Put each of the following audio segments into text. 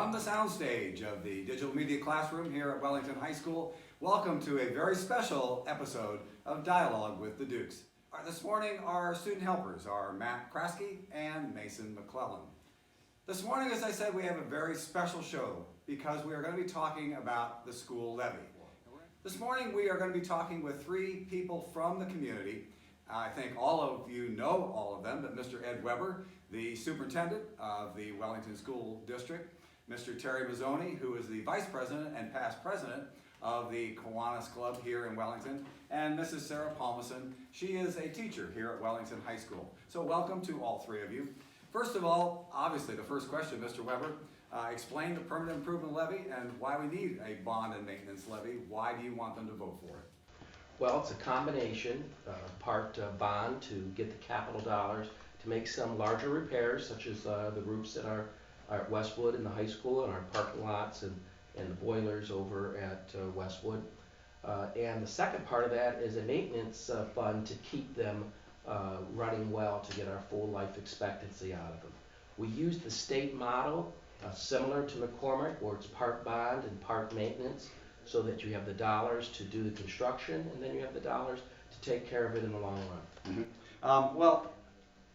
From the soundstage of the digital media classroom here at Wellington High School, welcome to a very special episode of Dialogue with the Dukes. This morning our student helpers are Matt Kraske and Mason McClellan. This morning, as I said, we have a very special show because we are going to be talking about the school levy. This morning we are going to be talking with three people from the community. I think all of you know all of them, but Mr. Ed Weber, the superintendent of the Wellington School District, Mr. Terry Mazzoni, who is the vice president and past president of the Kiwanis Club here in Wellington, and Mrs. Sarah Palmason. She is a teacher here at Wellington High School. So welcome to all three of you. First of all, obviously the first question, Mr. Weber, explain the permanent improvement levy and why we need a bond and maintenance levy. Why do you want them to vote for it? Well, it's a combination, part bond to get the capital dollars to make some larger repairs, such as the roofs at our Westwood in the high school and our parking lots and the boilers over at Westwood. And the second part of that is a maintenance fund to keep them running well to get our full life expectancy out of them. We use the state model similar to McCormick, where it's part bond and part maintenance, so that you have the dollars to do the construction and then you have the dollars to take care of it in the long run. Mm-hmm. Well,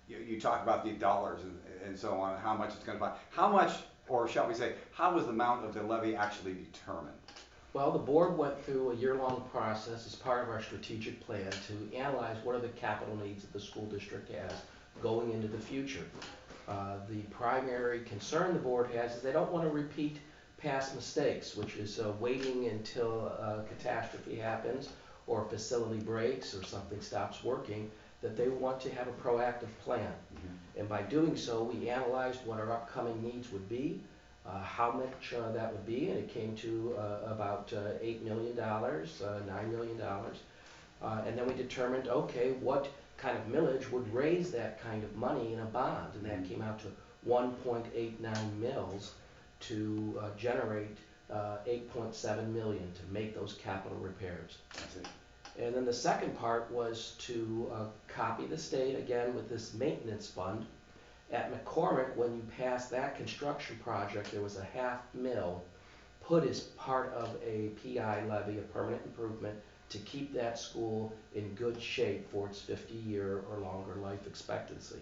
you talk about the dollars and so on, how much it's going to buy. How much, or shall we say, how was the amount of the levy actually determined? Well, the board went through a year-long process as part of our strategic plan to analyze what are the capital needs that the school district has going into the future. The primary concern the board has is they don't want to repeat past mistakes, which is waiting until a catastrophe happens or a facility breaks or something stops working, that they want to have a proactive plan. Mm-hmm. And by doing so, we analyzed what our upcoming needs would be, how much that would be, and it came to about $8 million, $9 million. And then we determined, okay, what kind of millage would raise that kind of money in a bond, and that came out to 1.89 mils to generate 8.7 million to make those capital repairs. And then the second part was to copy the state again with this maintenance fund. At McCormick, when you passed that construction project, there was a $500,000 put as part of a PI levy, a permanent improvement, to keep that school in good shape for its 50-year or longer life expectancy.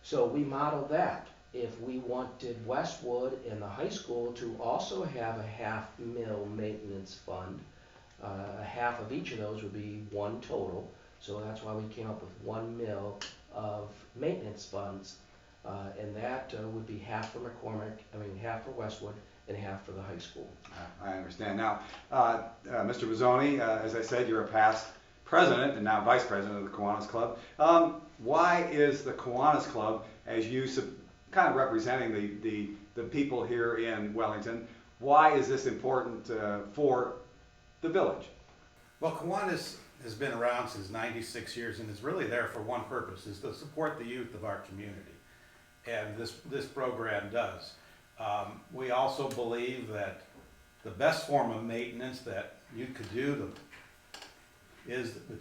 So we modeled that. If we wanted Westwood and the high school to also have a $500,000 maintenance fund, half of each of those would be one total. So that's why we came up with $1 million of maintenance funds, and that would be half for half for Westwood and half for the high school. I understand. Now, Mr. Mazzoni, as I said, you're a past president and now vice president of the Kiwanis Club. Why is the Kiwanis Club, as you kind of representing the people here in Wellington, why is this important for the village? Well, Kiwanis has been around since 96 years and is really there for one purpose, is to support the youth of our community. And this program does. We also believe that the best form of maintenance that you could do is the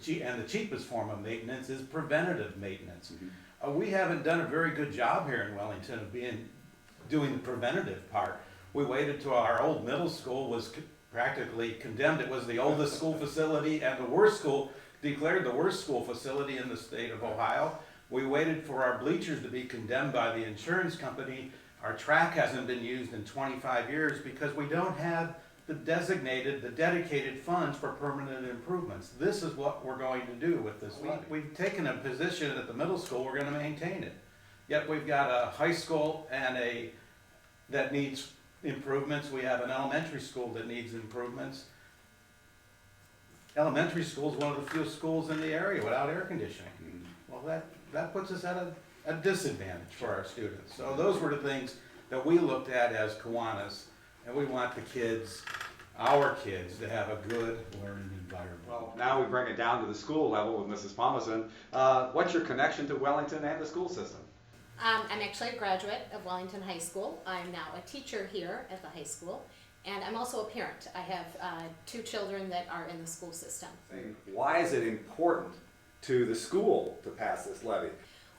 cheapest form of maintenance is preventative maintenance. Mm-hmm. We haven't done a very good job here in Wellington of doing the preventative part. We waited till our old middle school was practically condemned. It was the oldest school facility and the worst school, declared the worst school facility in the state of Ohio. We waited for our bleachers to be condemned by the insurance company. Our track hasn't been used in 25 years because we don't have the dedicated funds for permanent improvements. This is what we're going to do with this. We've taken a position at the middle school, we're going to maintain it. Yet we've got a high school that needs improvements. We have an elementary school that needs improvements. Elementary school is one of the few schools in the area without air conditioning. Well, that puts us at a disadvantage for our students. So those were the things that we looked at as Kiwanis, and we want the kids, our kids, to have a good learning environment. Well, now we bring it down to the school level with Mrs. Palmason. What's your connection to Wellington and the school system? I'm actually a graduate of Wellington High School. I'm now a teacher here at the high school, and I'm also a parent. I have 2 children that are in the school system. Why is it important to the school to pass this levy?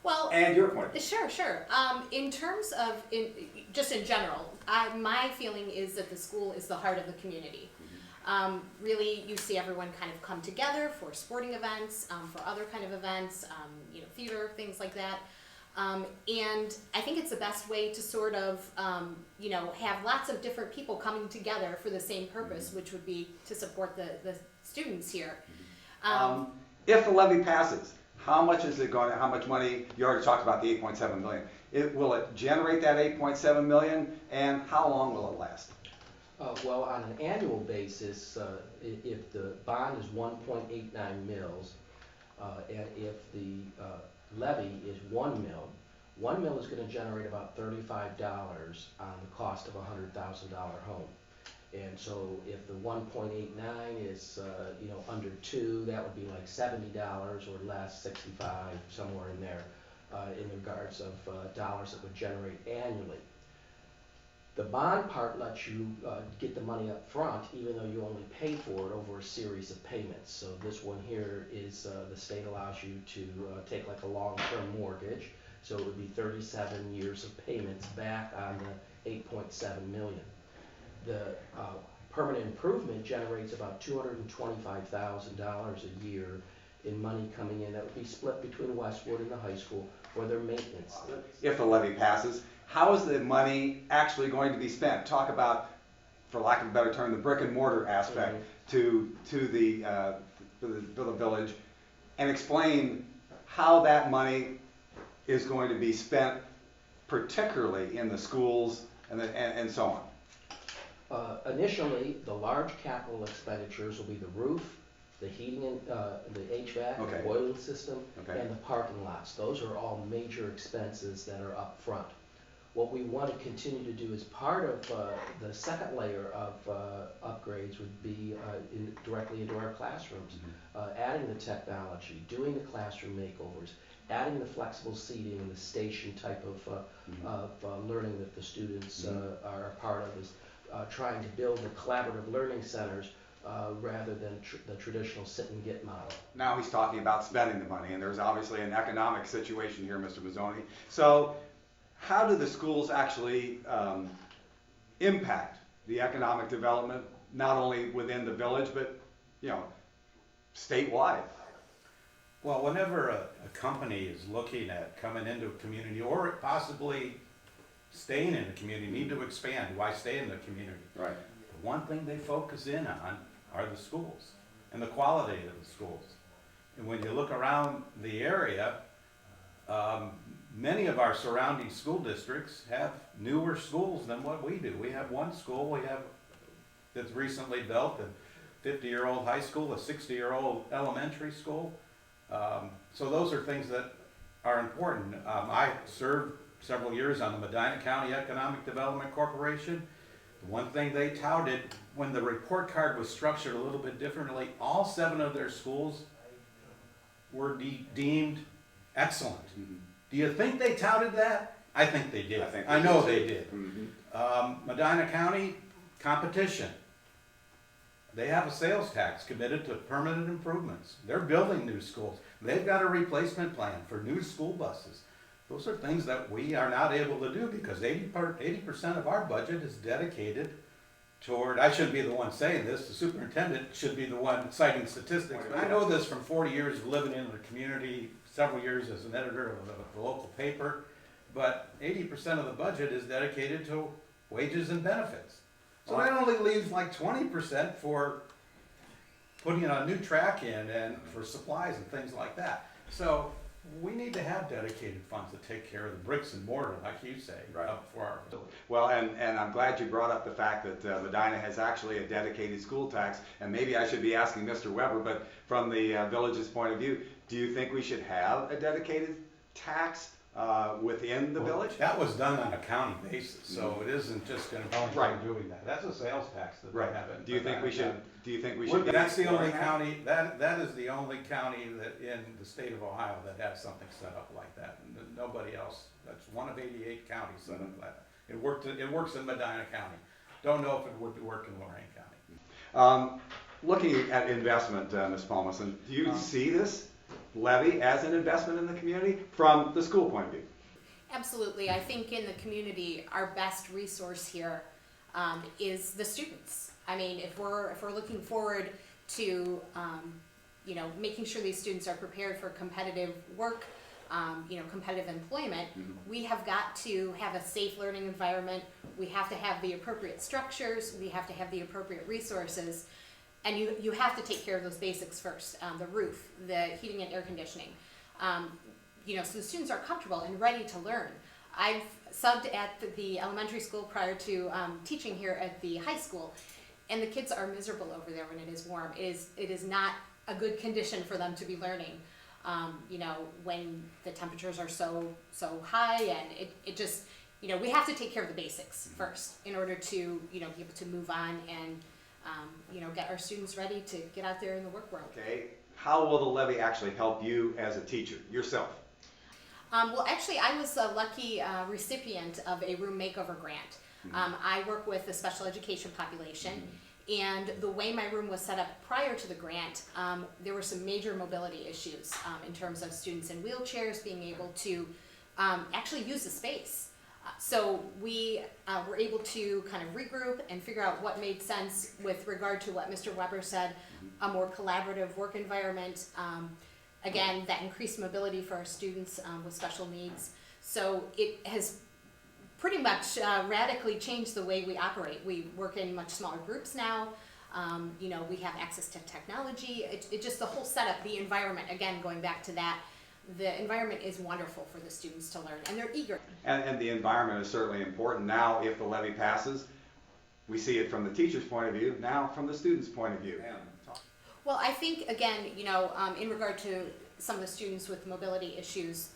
Well, and your point of view. sure. In terms of, just in general, my feeling is that the school is the heart of the community. Really, you see everyone kind of come together for sporting events, for other kind of events, theater, things like that. And I think it's the best way to sort of, have lots of different people coming together for the same purpose, which would be to support the students here. If the levy passes, how much is it going to, how much money, you already talked about the 8.7 million. Will it generate that 8.7 million, and how long will it last? Well, on an annual basis, if the bond is 1.89 mils, and if the levy is 1 mil, 1 mil is going to generate about $35 on the cost of a $100,000 home. And so if the 1.89 is, under 2, that would be like $70 or less, 65, somewhere in there, in regards of dollars that would generate annually. The bond part lets you get the money up front, even though you only pay for it over a series of payments. So this one here is, the state allows you to take like a long-term mortgage. So it would be 37 years of payments back on the 8.7 million. The permanent improvement generates about $225,000 a year in money coming in that would be split between Westwood and the high school for their maintenance. If the levy passes, how is the money actually going to be spent? Talk about, for lack of a better term, the brick and mortar aspect to the village, and explain how that money is going to be spent, particularly in the schools and so on. Initially, the large capital expenditures will be the roof, the heating and the HVAC, Okay. the boiling system, Okay. and the parking lots. Those are all major expenses that are up front. What we want to continue to do as part of the second layer of upgrades would be directly into our classrooms, adding the technology, doing the classroom makeovers, adding the flexible seating and the station type of learning that the students are a part of, is trying to build the collaborative learning centers rather than the traditional sit and get model. Now he's talking about spending the money, and there's obviously an economic situation here, Mr. Mazzoni. So how do the schools actually impact the economic development, not only within the village, but, statewide? Well, whenever a company is looking at coming into a community or possibly staying in the community, need to expand, why stay in the community? Right. The one thing they focus in on are the schools and the quality of the schools. And when you look around the area, many of our surrounding school districts have newer schools than what we do. We have one school that's recently built, a 50-year-old high school, a 60-year-old elementary school. So those are things that are important. I served several years on the Medina County Economic Development Corporation. The one thing they touted when the report card was structured a little bit differently, all 7 of their schools were deemed excellent. Do you think they touted that? I think they did. I know they did. Medina County, competition. They have a sales tax committed to permanent improvements. They're building new schools. They've got a replacement plan for new school buses. Those are things that we are not able to do because 80% of our budget is dedicated toward, I shouldn't be the one saying this, the superintendent should be the one citing statistics, but I know this from 40 years of living in the community, several years as an editor of a local paper, but 80% of the budget is dedicated to wages and benefits. So that only leaves like 20% for putting a new track in and for supplies and things like that. So we need to have dedicated funds to take care of the bricks and mortar, like you say, up for our village. Well, and I'm glad you brought up the fact that Medina has actually a dedicated school tax, and maybe I should be asking Mr. Weber, but from the village's point of view, do you think we should have a dedicated tax within the village? That was done on a county basis, so it isn't just going to be doing that. That's a sales tax that they have. Do you think we should? Do you think we should? That's the only county. That is the only county that in the state of Ohio that has something set up like that. And nobody else. That's one of 88 counties set up like that. It works in Medina County. Don't know if it would work in Lorain County. Looking at investment, Ms. Palmason, do you see this levy as an investment in the community from the school point of view? Absolutely. I think in the community, our best resource here is the students. I mean, if we're looking forward to making sure these students are prepared for competitive work, competitive employment, we have got to have a safe learning environment. We have to have the appropriate structures. We have to have the appropriate resources. And you have to take care of those basics first, the roof, the heating and air conditioning, so the students are comfortable and ready to learn. I've subbed at the elementary school prior to teaching here at the high school, and the kids are miserable over there when it is warm. It is not a good condition for them to be learning, when the temperatures are so high, and it just, we have to take care of the basics first in order to, be able to move on and, get our students ready to get out there in the work world. Okay, how will the levy actually help you as a teacher, yourself? Well, actually, I was a lucky recipient of a room makeover grant. I work with the special education population, and the way my room was set up prior to the grant, there were some major mobility issues in terms of students in wheelchairs being able to actually use the space. So we were able to kind of regroup and figure out what made sense with regard to what Mr. Weber said, a more collaborative work environment. Again, that increased mobility for our students with special needs. So it has pretty much radically changed the way we operate. We work in much smaller groups now. We have access to technology. It just the whole setup, the environment, again, going back to that, the environment is wonderful for the students to learn, and they're eager. And the environment is certainly important. Now, if the levy passes, we see it from the teacher's point of view, now from the student's point of view. Well, I think, again, in regard to some of the students with mobility issues,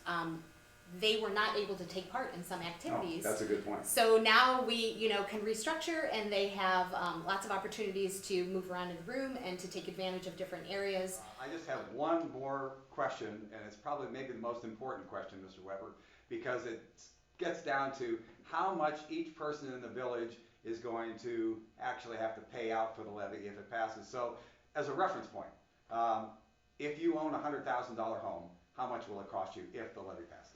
they were not able to take part in some activities. Oh, that's a good point. So now we, can restructure, and they have lots of opportunities to move around in the room and to take advantage of different areas. I just have one more question, and it's probably maybe the most important question, Mr. Weber, because it gets down to how much each person in the village is going to actually have to pay out for the levy if it passes. So, as a reference point, if you own a $100,000 home, how much will it cost you if the levy passes?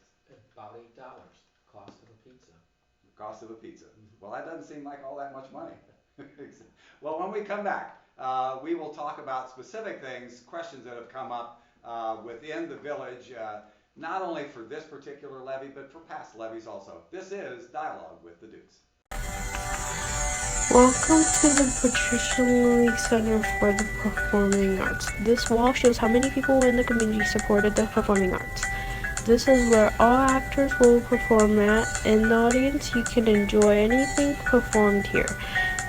About $8, cost of a pizza. The cost of a pizza. Well, that doesn't seem like all that much money. Well, when we come back, we will talk about specific things, questions that have come up within the village, not only for this particular levy, but for past levies also. This is Dialogue with the Dukes. Welcome to the Patricia Lilly Center for the Performing Arts. This wall shows how many people in the community supported the performing arts. This is where all actors will perform at. In the audience, you can enjoy anything performed here.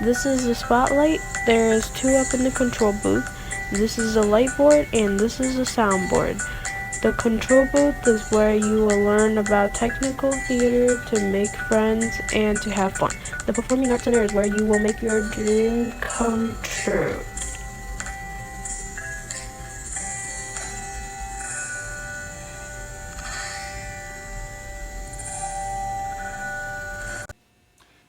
This is the spotlight. There is 2 up in the control booth. This is a light board, and this is a soundboard. The control booth is where you will learn about technical theater, to make friends, and to have fun. The Performing Arts Center is where you will make your dream come true.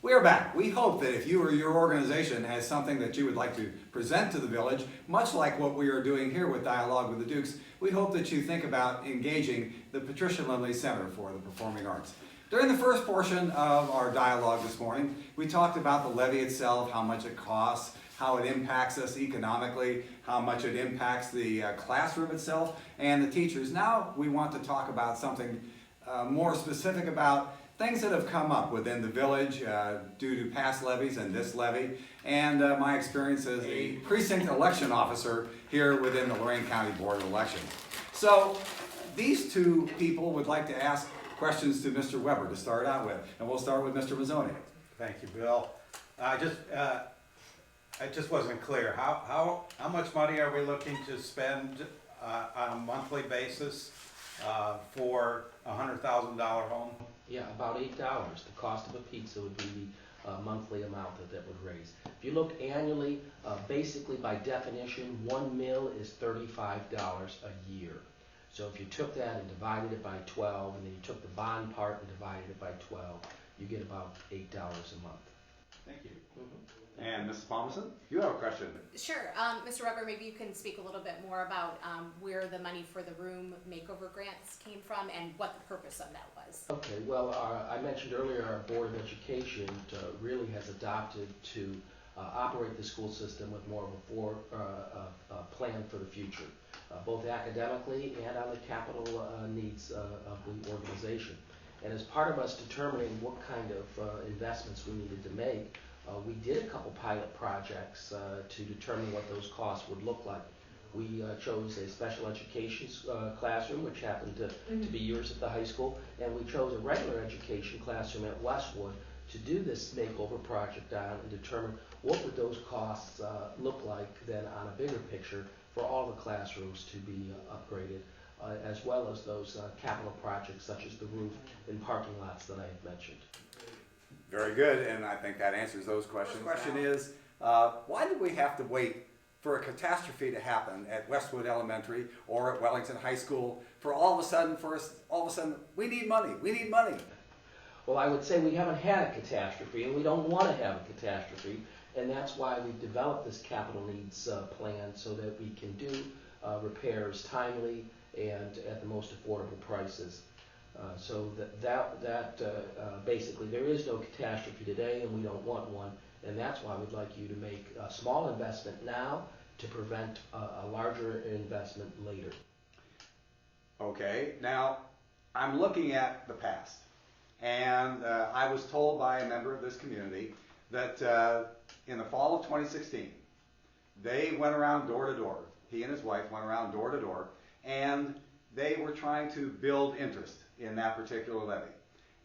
We are back. We hope that if you or your organization has something that you would like to present to the village, much like what we are doing here with Dialogue with the Dukes, we hope that you think about engaging the Patricia Lindley Center for the Performing Arts. During the first portion of our dialogue this morning, we talked about the levy itself, how much it costs, how it impacts us economically, how much it impacts the classroom itself and the teachers. Now we want to talk about something more specific about things that have come up within the village due to past levies and this levy, and my experience as a precinct election officer here within the Lorain County Board of Elections. So these 2 people would like to ask questions to Mr. Weber to start out with, and we'll start with Mr. Mazzoni. Thank you, Bill. I just wasn't clear. How much money are we looking to spend on a monthly basis for a $100,000 home? Yeah, about $8. The cost of a pizza would be the monthly amount that would raise. If you look annually, basically by definition, 1 meal is $35 a year. So if you took that and divided it by 12, and then you took the bond part and divided it by 12, you get about $8 a month. Thank you. And Mrs. Palmerson, you have a question. Sure, Mr. Weber, maybe you can speak a little bit more about where the money for the room makeover grants came from and what the purpose of that was. Okay, well, I mentioned earlier our Board of Education really has adopted to operate the school system with more of a plan for the future, both academically and on the capital needs of the organization. And as part of us determining what kind of investments we needed to make, we did a couple pilot projects to determine what those costs would look like. We chose a special education classroom, which happened to be yours at the high school, and we chose a regular education classroom at Westwood to do this makeover project on and determine what would those costs look like then on a bigger picture for all the classrooms to be upgraded, as well as those capital projects such as the roof and parking lots that I have mentioned. Very good, and I think that answers those questions. The question is, why did we have to wait for a catastrophe to happen at Westwood Elementary or at Wellington High School for all of a sudden, we need money, we need money? Well, I would say we haven't had a catastrophe, and we don't want to have a catastrophe, and that's why we've developed this capital needs plan so that we can do repairs timely and at the most affordable prices. So basically there is no catastrophe today, and we don't want one, and that's why we'd like you to make a small investment now to prevent a larger investment later. Okay, now I'm looking at the past, and I was told by a member of this community that in the fall of 2016, they went around door to door. He and his wife went around door to door, and they were trying to build interest in that particular levy.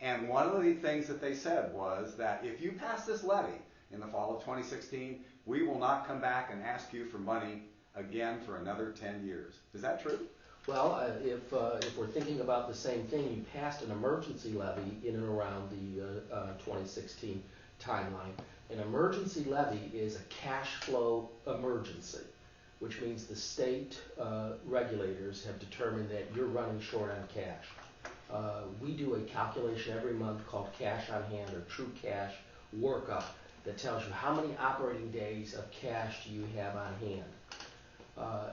And one of the things that they said was that if you pass this levy in the fall of 2016, we will not come back and ask you for money again for another 10 years. Is that true? Well, if we're thinking about the same thing, you passed an emergency levy in and around the 2016 timeline. An emergency levy is a cash flow emergency, which means the state regulators have determined that you're running short on cash. We do a calculation every month called cash on hand or true cash workup that tells you how many operating days of cash do you have on hand.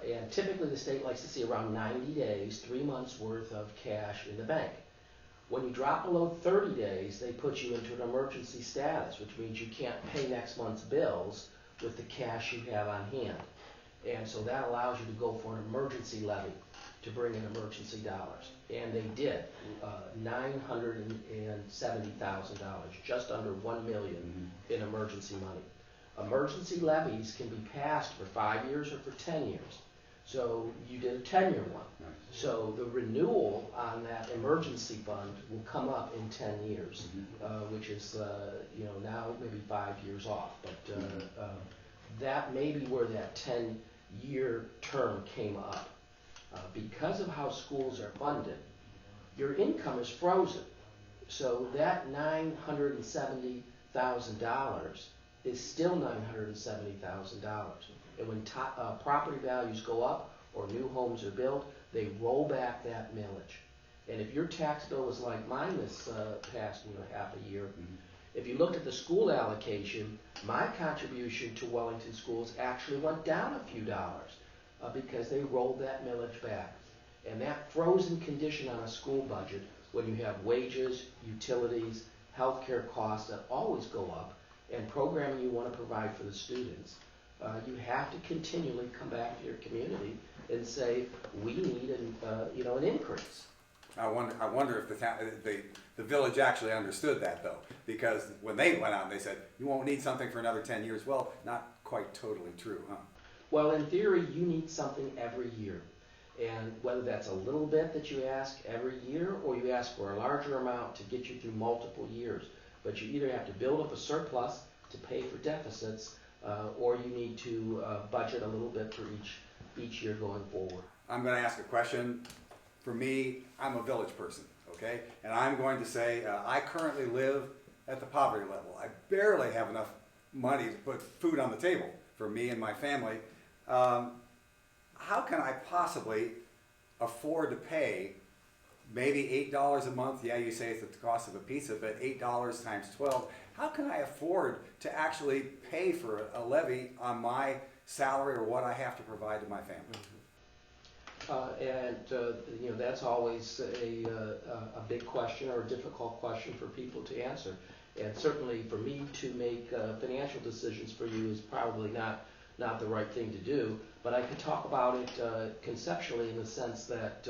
And typically the state likes to see around 90 days, 3 months worth of cash in the bank. When you drop below 30 days, they put you into an emergency status, which means you can't pay next month's bills with the cash you have on hand. And so that allows you to go for an emergency levy to bring in emergency dollars. And they did, $970,000, just under $1 million in emergency money. Emergency levies can be passed for 5 years or for 10 years. So you did a 10-year one. So the renewal on that emergency fund will come up in 10 years, which is now maybe 5 years off. But that may be where that 10-year term came up. Because of how schools are funded, your income is frozen. So that $970,000 is still $970,000. And when property values go up or new homes are built, they roll back that millage. And if your tax bill was like mine this past half a year, if you looked at the school allocation, my contribution to Wellington schools actually went down a few dollars because they rolled that millage back. And that frozen condition on a school budget, when you have wages, utilities, healthcare costs that always go up, and programming you want to provide for the students, you have to continually come back to your community and say, we need an increase. I wonder if the village actually understood that, though, because when they went out and they said, you won't need something for another 10 years. Well, not quite totally true, huh? Well, in theory, you need something every year. And whether that's a little bit that you ask every year or you ask for a larger amount to get you through multiple years. But you either have to build up a surplus to pay for deficits or you need to budget a little bit for each year going forward. I'm going to ask a question. For me, I'm a village person, okay? And I'm going to say I currently live at the poverty level. I barely have enough money to put food on the table for me and my family. How can I possibly afford to pay maybe $8 a month. Yeah, you say it's the cost of a pizza, but $8 times 12. How can I afford to actually pay for a levy on my salary or what I have to provide to my family? That's always a big question or a difficult question for people to answer. And certainly for me to make financial decisions for you is probably not the right thing to do. But I could talk about it conceptually in the sense that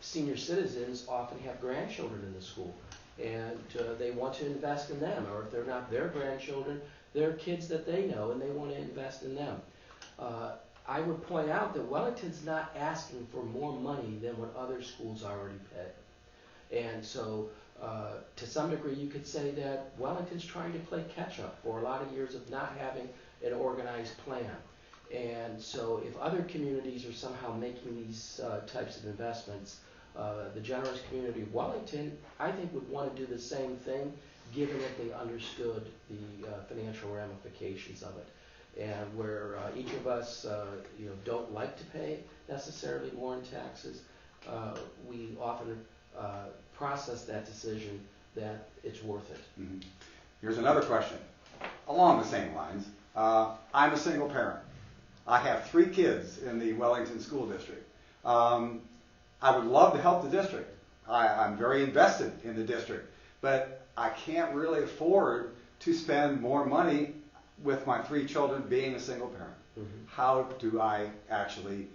senior citizens often have grandchildren in the school, and they want to invest in them, or if they're not their grandchildren, they're kids that they know, and they want to invest in them. I would point out that Wellington's not asking for more money than what other schools already pay. And so, to some degree, you could say that Wellington's trying to play catch-up for a lot of years of not having an organized plan. And so if other communities are somehow making these types of investments, the generous community of Wellington, I think, would want to do the same thing, given that they understood the financial ramifications of it. And where each of us don't like to pay necessarily more in taxes, we often process that decision that it's worth it. Mm-hmm. Here's another question along the same lines. I'm a single parent. I have 3 kids in the Wellington School District. I would love to help the district. I'm very invested in the district, but I can't really afford to spend more money with my 3 children being a single parent. Mm-hmm. How do I actually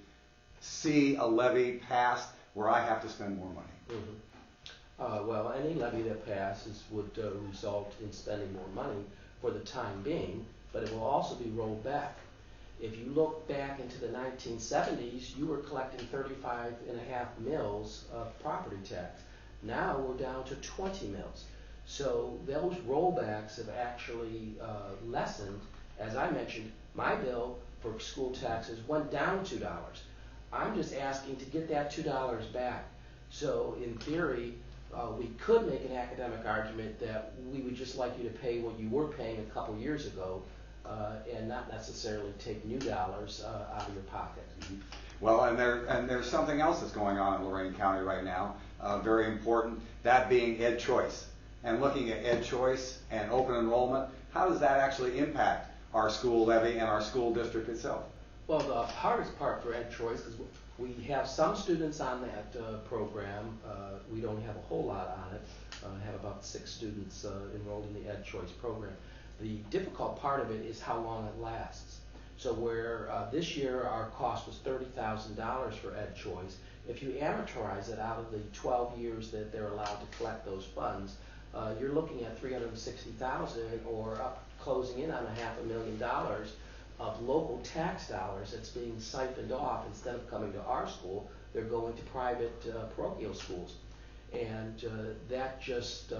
see a levy passed where I have to spend more money? Mm-hmm. Well, any levy that passes would result in spending more money for the time being, but it will also be rolled back. If you look back into the 1970s, you were collecting 35.5 mils of property tax. Now we're down to 20 mils. So those rollbacks have actually lessened. As I mentioned, my bill for school taxes went down $2. I'm just asking to get that $2 back. So in theory, we could make an academic argument that we would just like you to pay what you were paying a couple years ago, and not necessarily take new dollars out of your pocket. Mm-hmm. Well, and there's something else that's going on in Lorain County right now, very important, that being Ed Choice. And looking at Ed Choice and open enrollment, how does that actually impact our school levy and our school district itself? Well, the hardest part for Ed Choice, because we have some students on that program, we don't have a whole lot on it, have about 6 students enrolled in the Ed Choice program. The difficult part of it is how long it lasts. So where this year our cost was $30,000 for Ed Choice, if you amortize it out of the 12 years that they're allowed to collect those funds, you're looking at $360,000 or up closing in on $500,000 of local tax dollars that's being siphoned off. Instead of coming to our school, they're going to private parochial schools. And that just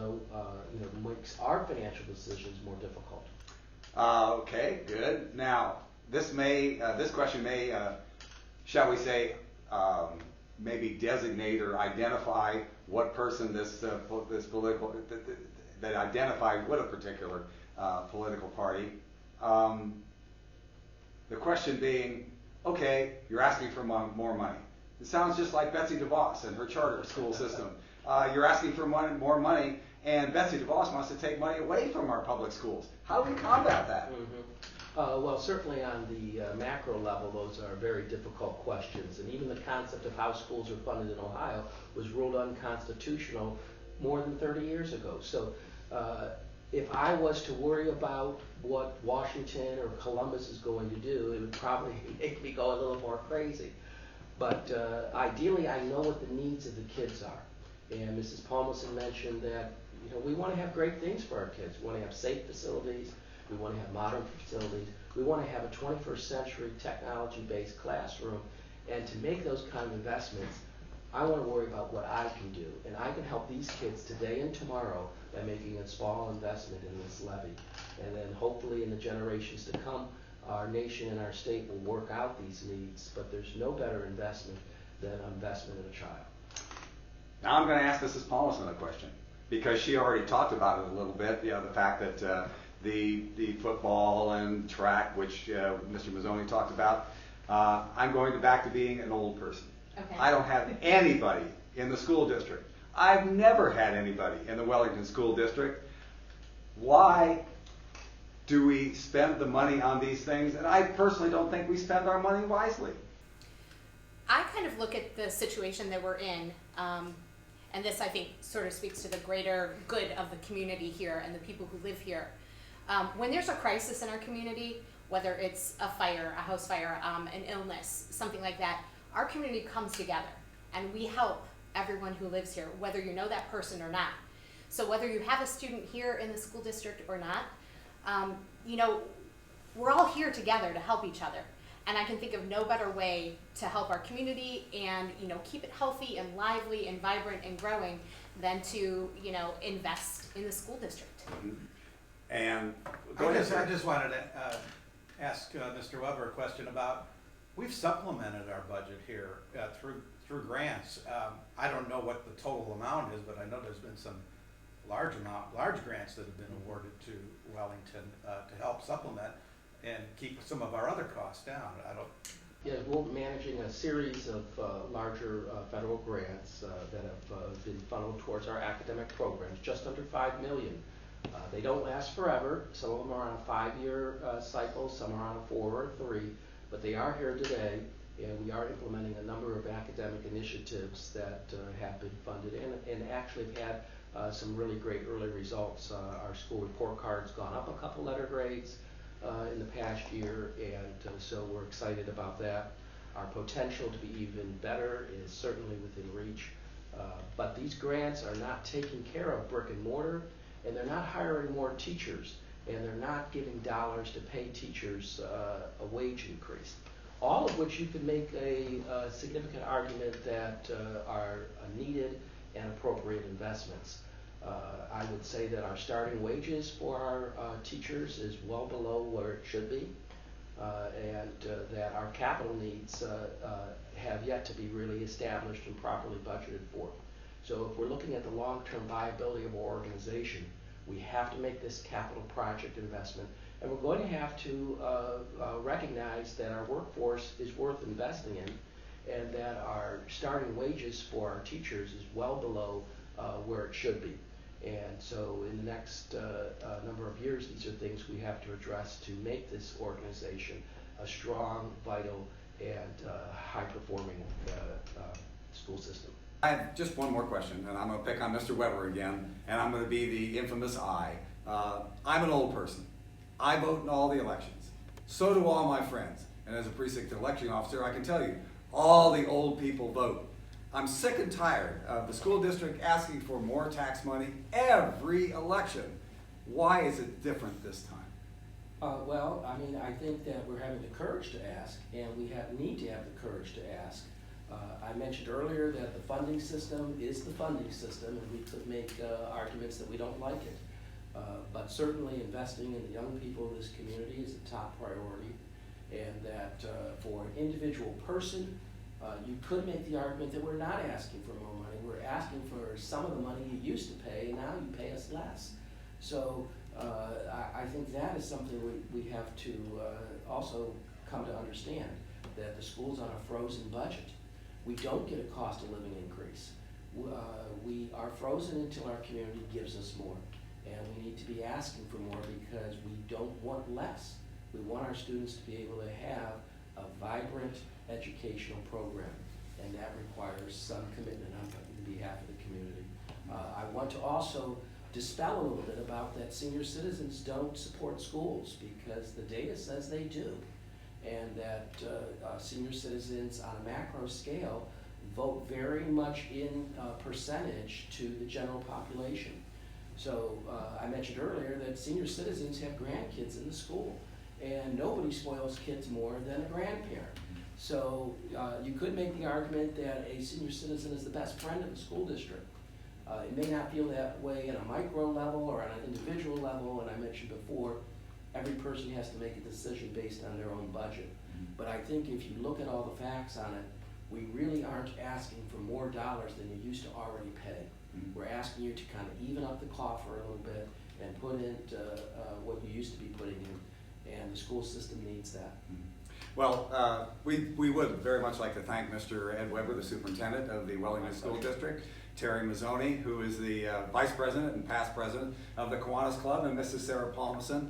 makes our financial decisions more difficult. Okay, good. Now, this question may, shall we say, maybe designate or identify what person this political that identified with a particular political party. The question being, okay, you're asking for more money. It sounds just like Betsy DeVos and her charter school system. You're asking for more money, and Betsy DeVos wants to take money away from our public schools. How do we combat that? Mm-hmm. Well, certainly on the macro level, those are very difficult questions. And even the concept of how schools are funded in Ohio was ruled unconstitutional more than 30 years ago. So if I was to worry about what Washington or Columbus is going to do, it would probably make me go a little more crazy. But ideally, I know what the needs of the kids are. And Mrs. Palmerson mentioned that we want to have great things for our kids. We want to have safe facilities. We want to have modern facilities. We want to have a 21st century technology-based classroom. And to make those kind of investments, I want to worry about what I can do. And I can help these kids today and tomorrow by making a small investment in this levy. And then hopefully in the generations to come, our nation and our state will work out these needs. But there's no better investment than an investment in a child. Now I'm going to ask Mrs. Paulson a question, because she already talked about it a little bit, the fact that the football and track, which Mr. Mazzoni talked about, I'm going back to being an old person. Okay. I don't have anybody in the school district. I've never had anybody in the Wellington School District. Why do we spend the money on these things? And I personally don't think we spend our money wisely. I kind of look at the situation that we're in, and this I think sort of speaks to the greater good of the community here and the people who live here. When there's a crisis in our community, whether it's a fire, a house fire, an illness, something like that, our community comes together and we help everyone who lives here, whether you know that person or not. So whether you have a student here in the school district or not, you know, we're all here together to help each other. And I can think of no better way to help our community and, you know, keep it healthy and lively and vibrant and growing than to, you know, invest in the school district. And I just wanted to ask Mr. Weber a question about, we've supplemented our budget here through grants. I don't know what the total amount is, but I know there's been some large grants that have been awarded to Wellington to help supplement and keep some of our other costs down. Yeah, we're managing a series of larger federal grants that have been funneled towards our academic programs, just under $5 million. They don't last forever. Some of them are on a 5-year cycle, some are on a 4 or 3, but they are here today, and we are implementing a number of academic initiatives that have been funded and actually have had some really great early results. Our school report card's gone up a couple letter grades in the past year, and so we're excited about that. Our potential to be even better is certainly within reach, but these grants are not taking care of brick and mortar, and they're not hiring more teachers, and they're not giving dollars to pay teachers a wage increase. All of which you could make a significant argument that are needed and appropriate investments. I would say that our starting wages for our teachers is well below where it should be, and that our capital needs have yet to be really established and properly budgeted for. So if we're looking at the long-term viability of our organization, we have to make this capital project investment, and we're going to have to recognize that our workforce is worth investing in, and that our starting wages for our teachers is well below where it should be. And so in the next number of years, these are things we have to address to make this organization a strong, vital, and high-performing school system. I have just one more question, and I'm going to pick on Mr. Weber again, and I'm going to be the infamous I. I'm an old person. I vote in all the elections. So do all my friends. And as a precinct election officer, I can tell you, all the old people vote. I'm sick and tired of the school district asking for more tax money every election. Why is it different this time? Well, I mean, I think that we're having the courage to ask, and we need to have the courage to ask. I mentioned earlier that the funding system is the funding system, and we could make arguments that we don't like it. But certainly investing in the young people of this community is a top priority, and that for an individual person, you could make the argument that we're not asking for more money. We're asking for some of the money you used to pay, and now you pay us less. So I think that is something we have to also come to understand, that the school's on a frozen budget. We don't get a cost of living increase. We are frozen until our community gives us more. And we need to be asking for more because we don't want less. We want our students to be able to have a vibrant educational program, and that requires some commitment on behalf of the community. I want to also dispel a little bit about that senior citizens don't support schools, because the data says they do, and that senior citizens on a macro scale vote very much in percentage to the general population. So I mentioned earlier that senior citizens have grandkids in the school, and nobody spoils kids more than a grandparent. So you could make the argument that a senior citizen is the best friend of the school district. It may not feel that way on a micro level or on an individual level, and I mentioned before, every person has to make a decision based on their own budget. But I think if you look at all the facts on it, we really aren't asking for more dollars than you used to already pay. We're asking you to kind of even up the coffer a little bit and put in what you used to be putting in, and the school system needs that. Well, we would very much like to thank Mr. Ed Weber, the superintendent of the Wellington School District, Terry Mazzoni, who is the vice president and past president of the Kiwanis Club, and Mrs. Sarah Palmason,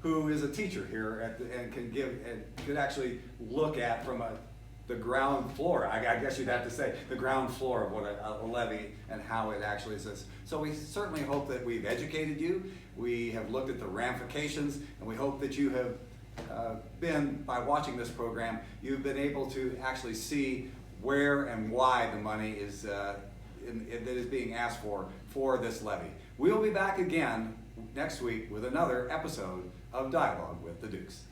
who is a teacher here and can give and could actually look at from the ground floor. I guess you'd have to say the ground floor of what a levy and how it actually is. So we certainly hope that we've educated you. We have looked at the ramifications, and we hope that you have by watching this program, you've been able to actually see where and why the money is that is being asked for this levy. We'll be back again next week with another episode of Dialogue with the Dukes.